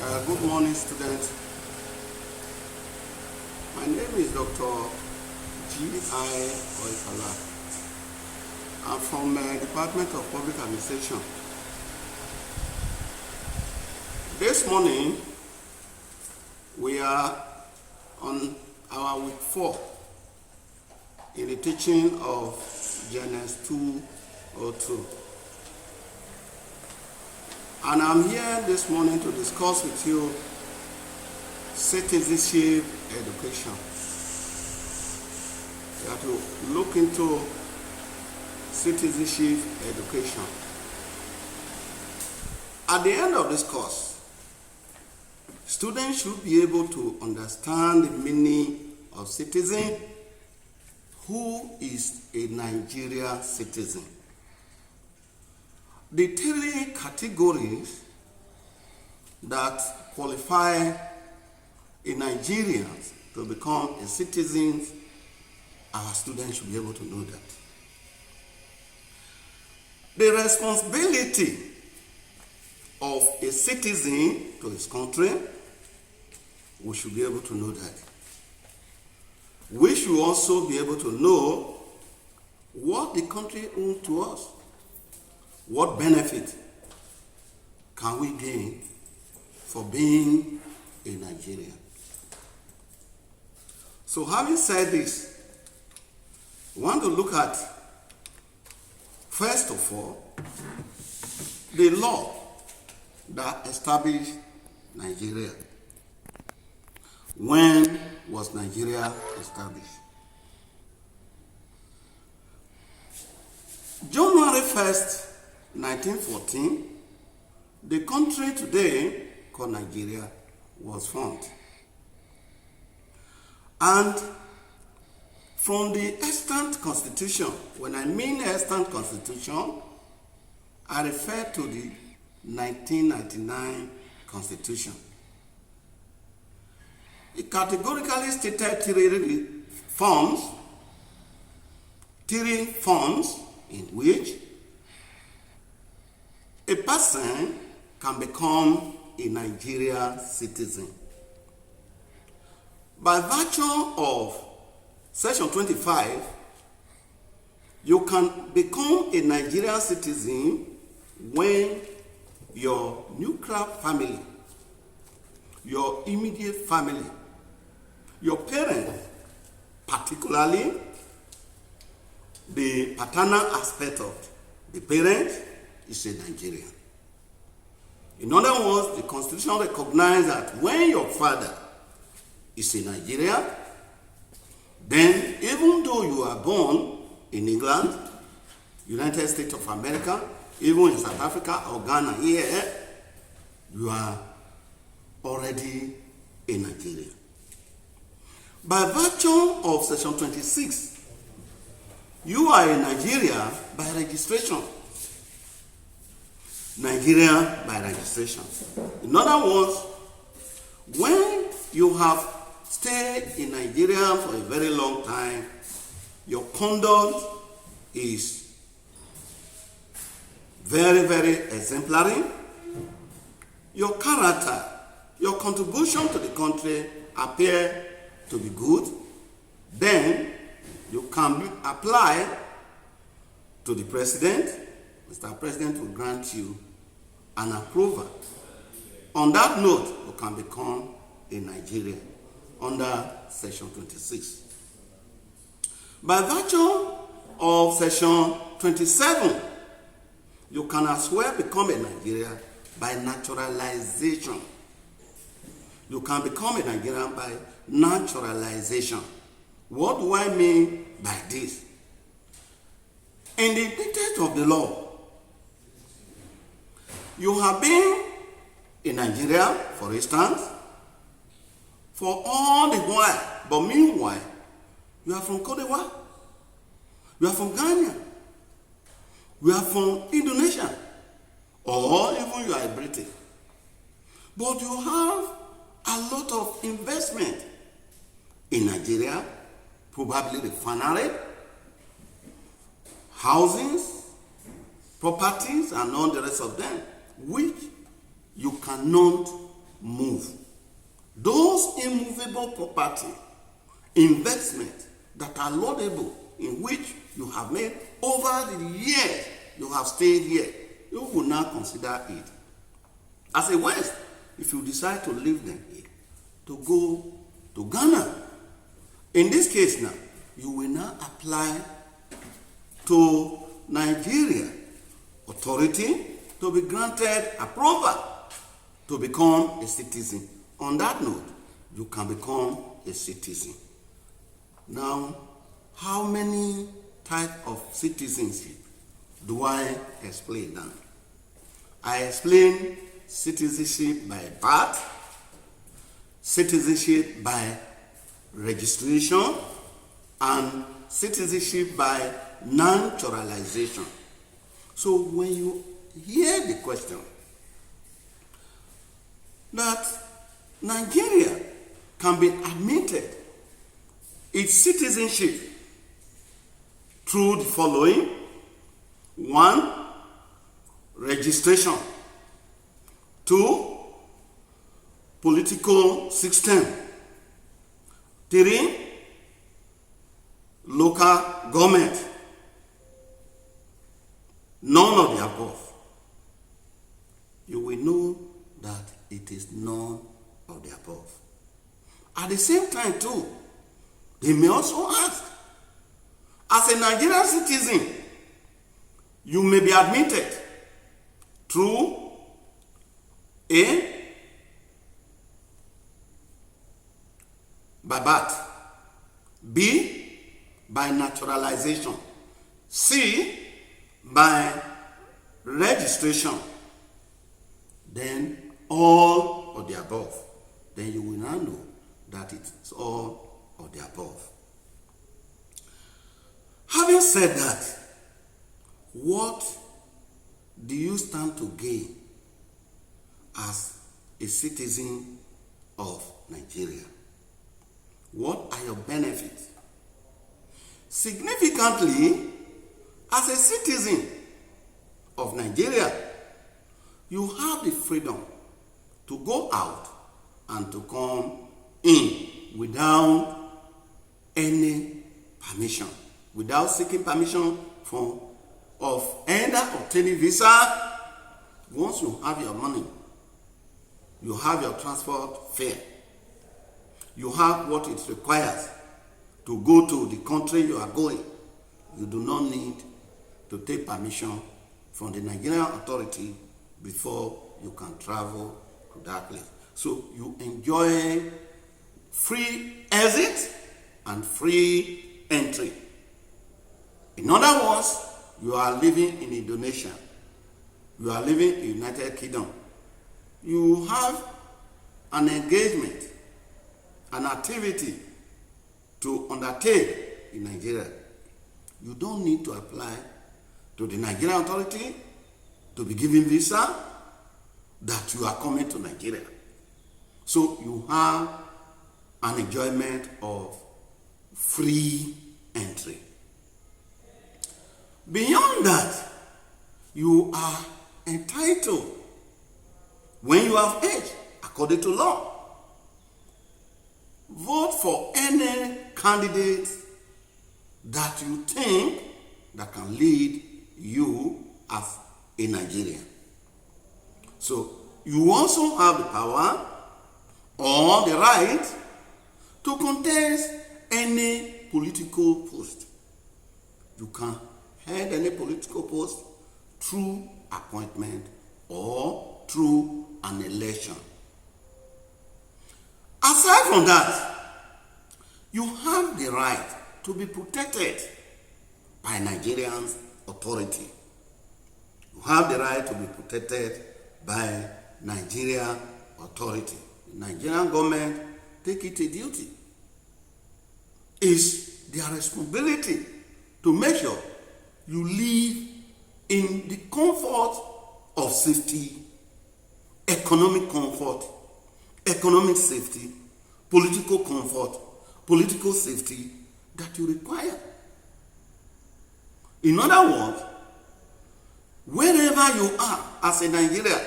Good morning, students. My name is Dr. Oikhala. I'm from the Department of Public Administration. This morning, we are on our week 4 in the teaching of Genesis 2:02. And I'm here this morning to discuss with you citizenship education. We have to look into citizenship education. At the end of this course, students should be able to understand the meaning of citizen. Who is a Nigerian citizen? The 3 categories that qualify a Nigerian to become a citizen, our students should be able to know that. The responsibility of a citizen to his country, we should be able to know that. We should also be able to know what the country owes to us. What benefit can we gain for being a Nigerian? So having said this, we want to look at, first of all, the law that established Nigeria. When was Nigeria established? January 1st, 1914, the country today called Nigeria was formed. And from the extant constitution, when I mean extant constitution, I refer to the 1999 constitution. It categorically stated 3 forms in which a person can become a Nigerian citizen. By virtue of Section 25, you can become a Nigerian citizen when your nuclear family, your immediate family, your parents, particularly the paternal aspect of the parents, is a Nigerian. In other words, the Constitution recognizes that when your father is a Nigerian, then even though you are born in England, United States of America, even in South Africa or Ghana here, you are already a Nigerian. By virtue of Section 26, you are a Nigerian by registration. Nigeria by registration. In other words, when you have stayed in Nigeria for a very long time, your conduct is very, very exemplary. Your character, your contribution to the country appear to be good. Then you can apply to the president. Mr. President will grant you an approval. On that note, you can become a Nigerian under Section 26. By virtue of Section 27, you can as well become a Nigerian by naturalization. You can become a Nigerian by naturalization. What do I mean by this? In the dictate of the law, you have been in Nigeria, for instance, for all the while, but meanwhile, you are from Cote d'Ivoire, you are from Ghana, you are from Indonesia, or even you are British. But you have a lot of investment in Nigeria, probably refinery, housings, properties, and all the rest of them, which you cannot move. Those immovable property, investment that are laudable, in which you have made over the years you have stayed here, you will now consider it as a waste if you decide to leave them here to go to Ghana. In this case now, you will now apply to Nigeria authority to be granted approval to become a citizen. On that note, you can become a citizen. Now, how many types of citizenship do I explain now? I explain citizenship by birth, citizenship by registration, and citizenship by naturalization. So when you hear the question that Nigeria can be admitted its citizenship through the following: 1, registration; 2, political system; 3, local government. None of the above. You will know that it is none of the above. At the same time too, they may also ask, as a Nigerian citizen, you may be admitted through A, by birth; B, by naturalization; C, by registration; then all of the above. Then you will now know that it's all of the above. Having said that, what do you stand to gain as a citizen of Nigeria? What are your benefits? Significantly, as a citizen of Nigeria, you have the freedom to go out and to come in without any permission, without seeking permission of either obtaining visa. Once you have your money, you have your transport fare, you have what it requires to go to the country you are going, you do not need to take permission from the Nigerian authority before you can travel to that place. So you enjoy free exit and free entry. In other words, you are living in Indonesia, you are living in United Kingdom, you have an engagement, an activity to undertake in Nigeria. You don't need to apply to the Nigerian authority to be given visa that you are coming to Nigeria. So you have an enjoyment of free entry. Beyond that, you are entitled, when you have age, according to law, vote for any candidate that you think that can lead you as a Nigerian. So you also have the power or the right to contest any political post. You can head any political post through appointment or through an election. Aside from that, you have the right to be protected by Nigerian authority. You have the right to be protected by Nigerian authority. The Nigerian government take it a duty. It's their responsibility to make sure you live in the comfort of safety, economic comfort, economic safety, political comfort, political safety that you require. In other words, wherever you are as a Nigerian,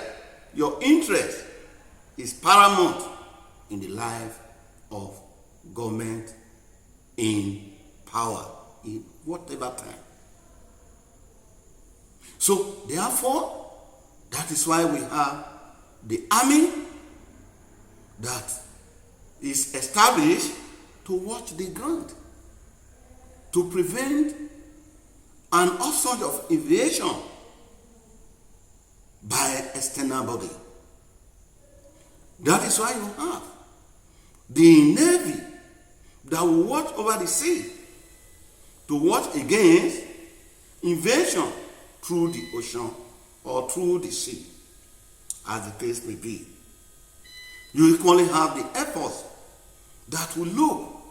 your interest is paramount in the life of government in power in whatever time. So therefore, that is why we have the army that is established to watch the ground, to prevent an upsurge of invasion by external body. That is why you have the Navy that will watch over the sea to watch against invasion through the ocean or through the sea, as the case may be. You equally have the Air Force that will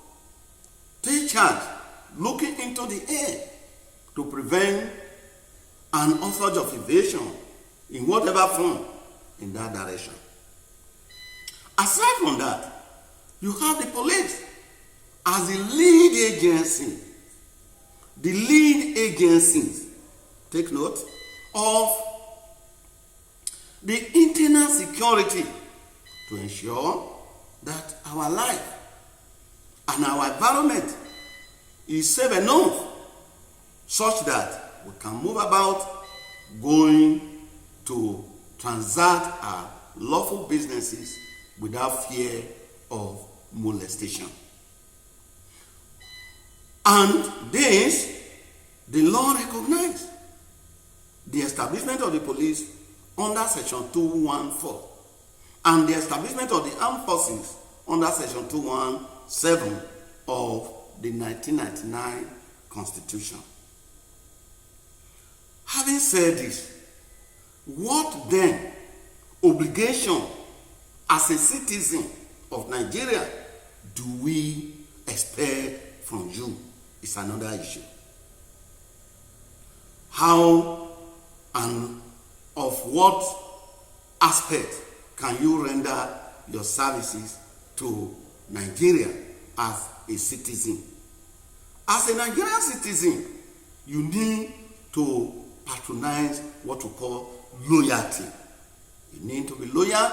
take charge, looking into the air to prevent an onslaught of invasion in whatever form in that direction. Aside from that, you have the police as the lead agency. The lead agencies, take note, of the internal security to ensure that our life and our environment is safe enough such that we can move about going to transact our lawful businesses without fear of molestation. And this, the law recognized the establishment of the police under Section 214 and the establishment of the armed forces under Section 217 of the 1999 Constitution. Having said this, what then obligation as a citizen of Nigeria do we expect from you is another issue. How and of what aspect can you render your services to Nigeria as a citizen? As a Nigerian citizen, you need to patronize what we call loyalty. You need to be loyal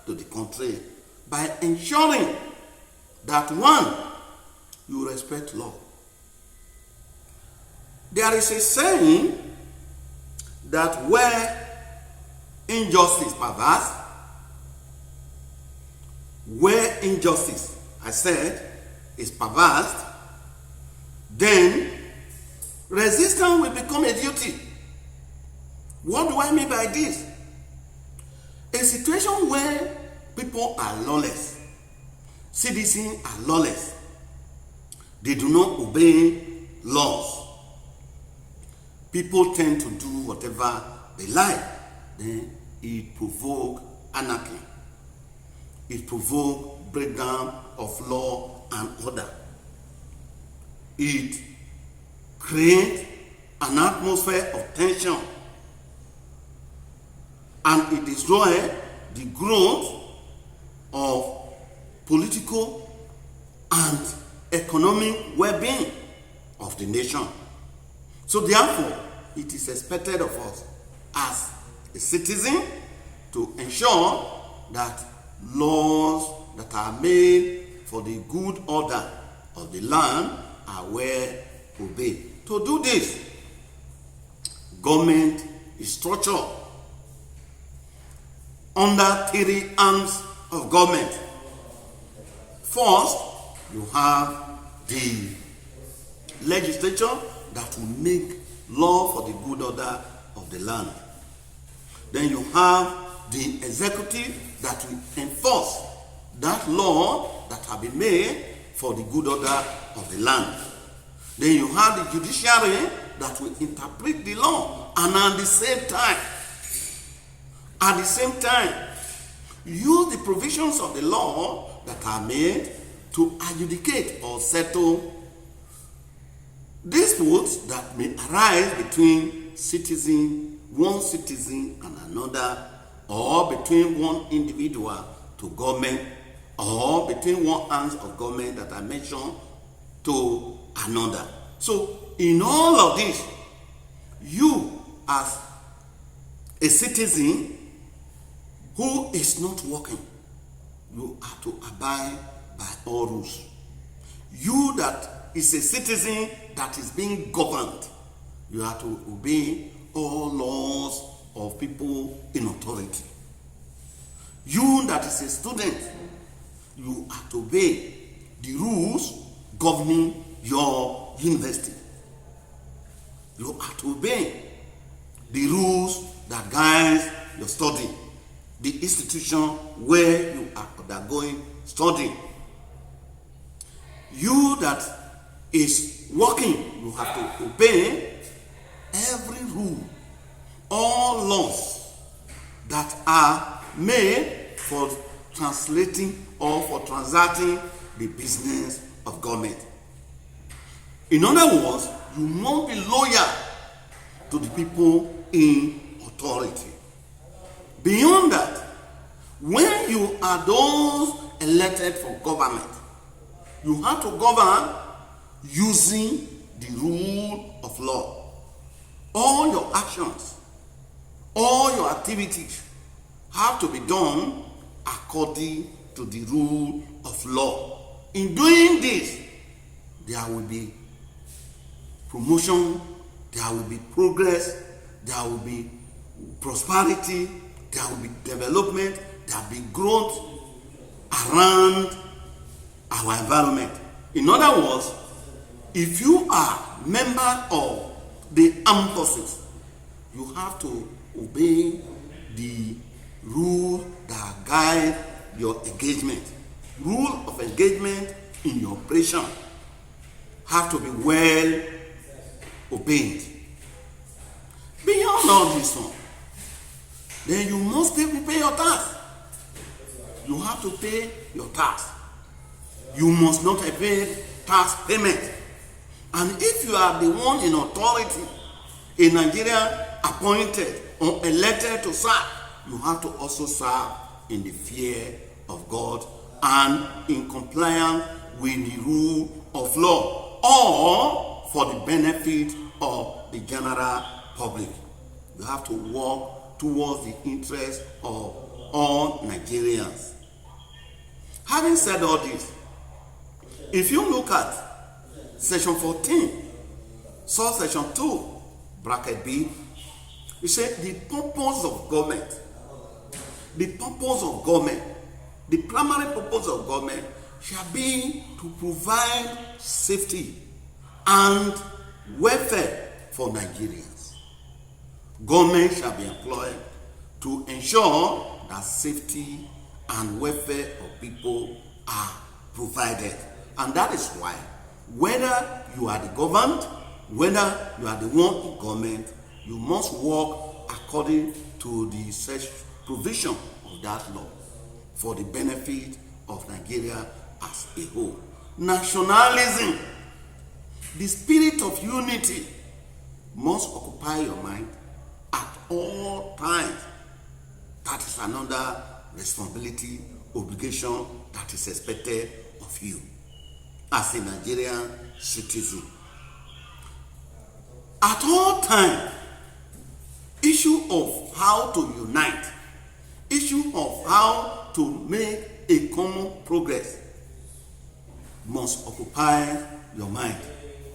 to the country by ensuring that, one, you respect law. There is a saying that where injustice pervades, where injustice, I said, is perversed, then resistance will become a duty. What do I mean by this? A situation where people are lawless, citizens are lawless, they do not obey laws, people tend to do whatever they like, then it provokes anarchy. It provokes breakdown of law and order. It creates an atmosphere of tension, and it destroys the growth of political and economic well-being of the nation. So therefore, it is expected of us as a citizen to ensure that laws that are made for the good order of the land are well obeyed. To do this, government is structured under three arms of government. First, you have the legislature that will make law for the good order of the land. Then you have the executive that will enforce that law that have been made for the good order of the land. Then you have the judiciary that will interpret the law, and at the same time, use the provisions of the law that are made to adjudicate or settle disputes that may arise between one citizen and another, or between one individual to government, or between one arm of government that I mentioned to another. So in all of this, you as a citizen who is not working, you have to abide by all rules. You that is a citizen that is being governed, you have to obey all laws of people in authority. You that is a student, you have to obey the rules governing your university. You have to obey the rules that guide your study, the institution where you are undergoing study. You that is working, you have to obey every rule, all laws that are made for translating or for transacting the business of government. In other words, you must be loyal to the people in authority. Beyond that, when you are those elected for government, you have to govern using the rule of law. All your actions, all your activities have to be done according to the rule of law. In doing this, there will be promotion, there will be progress, there will be prosperity, there will be development, there will be growth around our environment. In other words, if you are a member of the armed forces, you have to obey the rule that guide your engagement. Rule of engagement in your operation have to be well obeyed. Beyond all this one, then you must pay your tax. You have to pay your tax. You must not evade tax payment. And if you are the one in authority, a Nigerian appointed or elected to serve, you have to also serve in the fear of God and in compliance with the rule of law, or for the benefit of the general public. You have to work towards the interest of all Nigerians. Having said all this, if you look at section 14, subsection 2, bracket B, it says the purpose of government, the primary purpose of government shall be to provide safety and welfare for Nigerians. Government shall be employed to ensure that safety and welfare of people are provided. And that is why, whether you are the governed, whether you are the one in government, you must work according to the such provision of that law for the benefit of Nigeria as a whole. Nationalism, the spirit of unity, must occupy your mind at all times. That is another responsibility, obligation that is expected of you as a Nigerian citizen. At all times, issue of how to unite, issue of how to make a common progress must occupy your mind,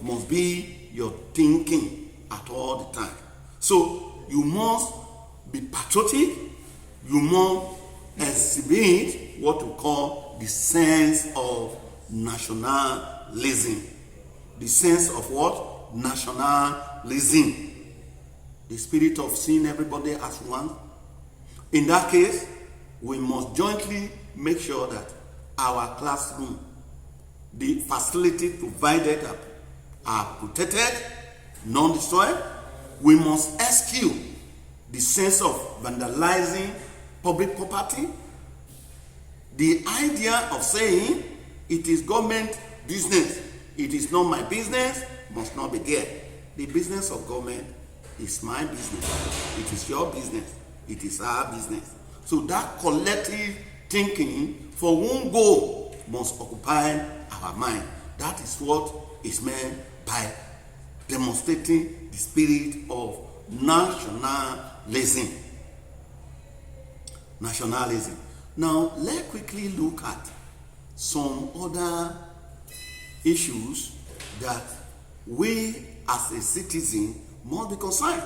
must be your thinking at all the time. So you must be patriotic, you must exhibit what we call the sense of nationalism. The sense of what? Nationalism. The spirit of seeing everybody as one. In that case, we must jointly make sure that our classroom, the facility provided are protected, non-destroyed. We must eschew the sense of vandalizing public property. The idea of saying it is government business, it is not my business, must not be there. The business of government is my business, it is your business, it is our business. So that collective thinking for one goal must occupy our mind. That is what is meant by demonstrating the spirit of nationalism. Nationalism. Now, let's quickly look at some other issues that we as a citizen must be concerned.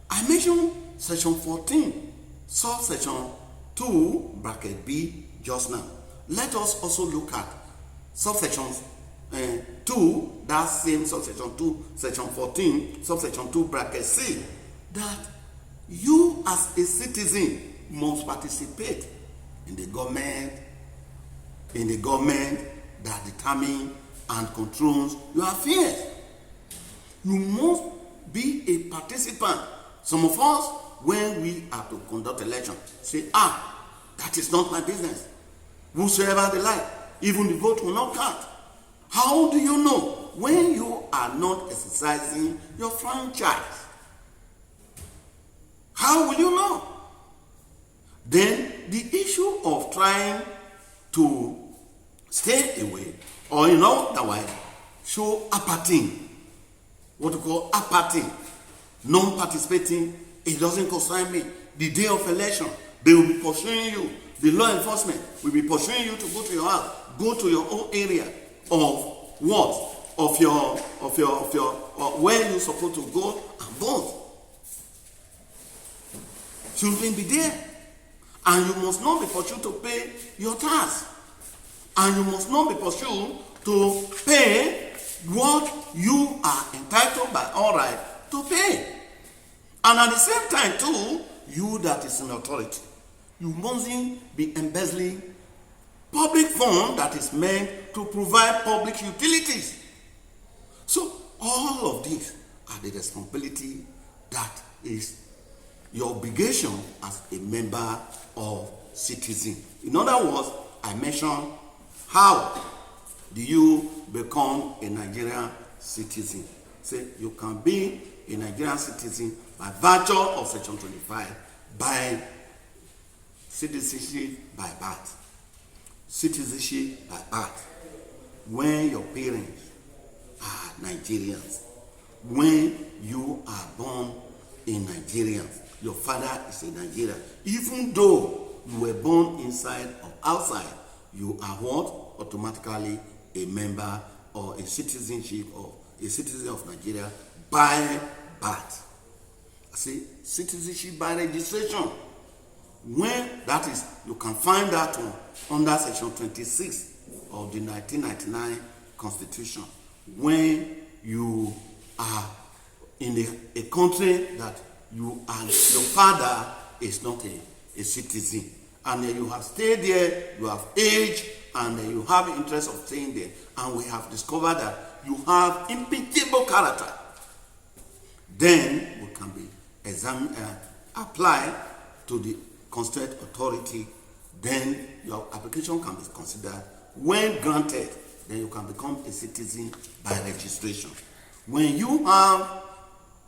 I mentioned section 14, subsection 2, bracket B just now. Let us also look at subsection 2, that same subsection 2, section 14, subsection 2, bracket C, that you as a citizen must participate in the government that determines and controls your affairs. You must be a participant. Some of us, when we are to conduct election, say, that is not my business. Whosoever they like, even the vote will not count. How do you know when you are not exercising your franchise? How will you know? Then the issue of trying to stay away or otherwise show apathy, what we call apathy, non-participating, it doesn't concern me. The day of election, they will be pursuing you. The law enforcement will be pursuing you to go to your house, go to your own area of what? Of your where you're supposed to go and vote. Children be there. And you must not be pursued to pay your tax. And you must not be pursued to pay what you are entitled by all right to pay. And at the same time too, you that is in authority, you mustn't be embezzling public fund that is meant to provide public utilities. So all of these are the responsibility that is your obligation as a member of citizen. In other words, I mentioned how do you become a Nigerian citizen. Say you can be a Nigerian citizen by virtue of section 25, by citizenship by birth. Citizenship by birth. When your parents are Nigerians, when you are born in Nigeria, your father is a Nigerian. Even though you were born inside or outside, you are what? Automatically a member or a citizenship of a citizen of Nigeria by birth. See, citizenship by registration. When that is, you can find that one under section 26 of the 1999 Constitution. When you are in a country that you and your father is not a citizen, and you have stayed there, you have aged, and you have interest of staying there, and we have discovered that you have impeachable character, then we can be applied to the constituent authority. Then your application can be considered. When granted, then you can become a citizen by registration. When you have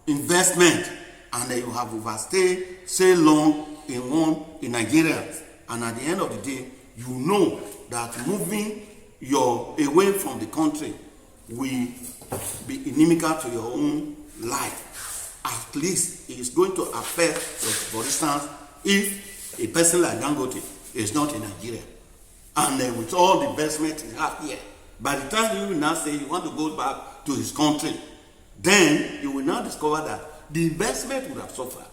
investment and then you have overstayed so long in Nigeria, and at the end of the day, you know that moving away from the country will be inimical to your own life. At least it is going to affect, for instance, if a person like Dangote is not in Nigeria, and then with all the investment he has here, by the time you will now say you want to go back to his country, then you will now discover that the investment would have suffered,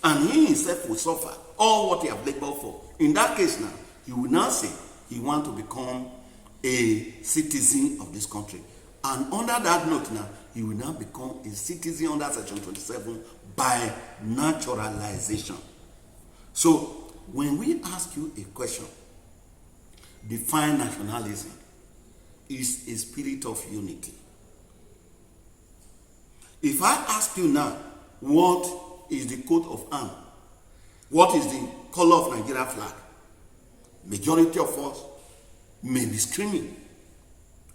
and he himself will suffer all what he has labored for. In that case now, he will now say he wants to become a citizen of this country. And under that note now, he will now become a citizen under section 27 by naturalization. So, when we ask you a question, define nationalism is a spirit of unity. If I ask you now, what is the coat of arms? What is the color of Nigeria flag? Majority of us may be screaming.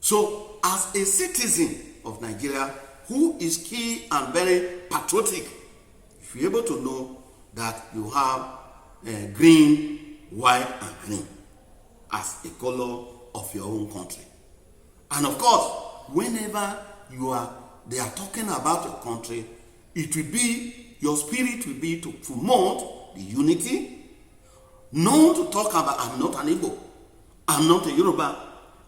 So, as a citizen of Nigeria who is key and very patriotic, if you're able to know that you have green, white, and green as a color of your own country. And of course, whenever they are talking about your country, it will be, your spirit will be to promote the unity Not to talk about, I'm not an Igbo, I'm not a Yoruba,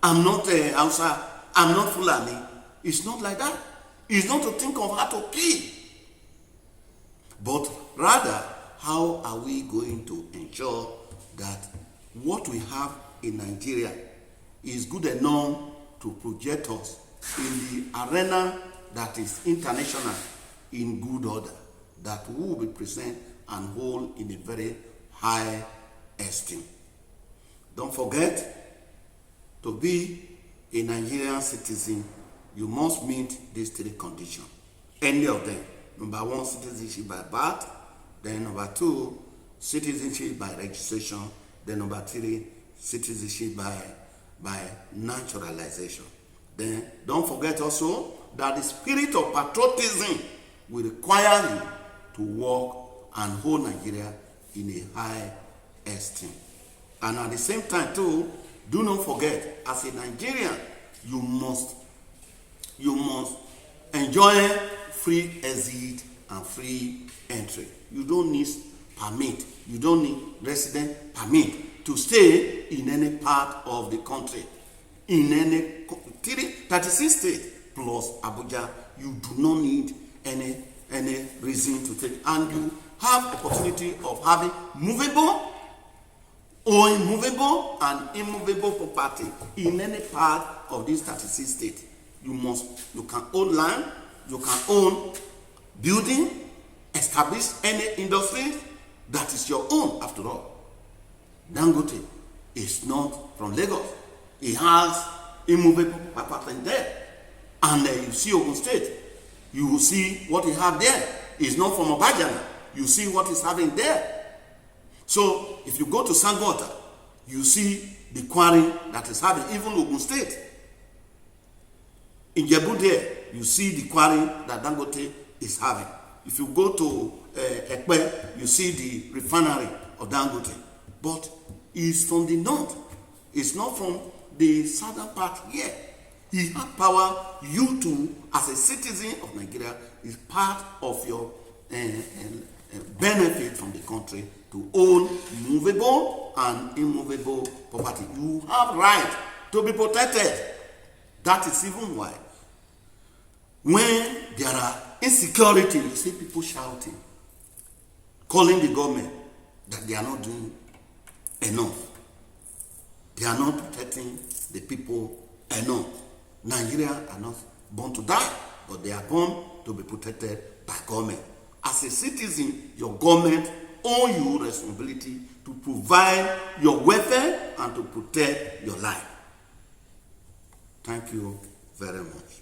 I'm not a Hausa, I'm not Fulani. It's not like that. It's not to think of how to kill, but rather, how are we going to ensure that what we have in Nigeria is good enough to project us in the arena that is international in good order, that we will be present and hold in a very high esteem. Don't forget, to be a Nigerian citizen, you must meet these three conditions. Any of them. Number one, citizenship by birth. Then number two, citizenship by registration. Then number three, citizenship by naturalization. Then don't forget also that the spirit of patriotism will require you to work and hold Nigeria in a high esteem. And at the same time too, do not forget, as a Nigerian, you must enjoy free exit and free entry. You don't need permit. You don't need resident permit to stay in any part of the country. In any 36 states plus Abuja, you do not need any reason to take. And you have opportunity of having movable or immovable and immovable property in any part of these 36 states. You can own land, you can own building, establish any industry that is your own after all. Dangote is not from Lagos. He has immovable property there. And you see Ogun State, you will see what he have there. It's not from Obajana. You see what he's having there. So if you go to Sangota, you see the quarry that is having, even Ogun State. In Jebu there, you see the quarry that Dangote is having. If you go to Ekpe, you see the refinery of Dangote. But it's from the north. It's not from the southern part here. He has power. You too, as a citizen of Nigeria, is part of your benefit from the country to own movable and immovable property. You have right to be protected. That is even why when there are insecurity, you see people shouting, calling the government that they are not doing enough. They are not protecting the people enough. Nigerians are not born to die, but they are born to be protected by government. As a citizen, your government owes you responsibility to provide your welfare and to protect your life. Thank you very much.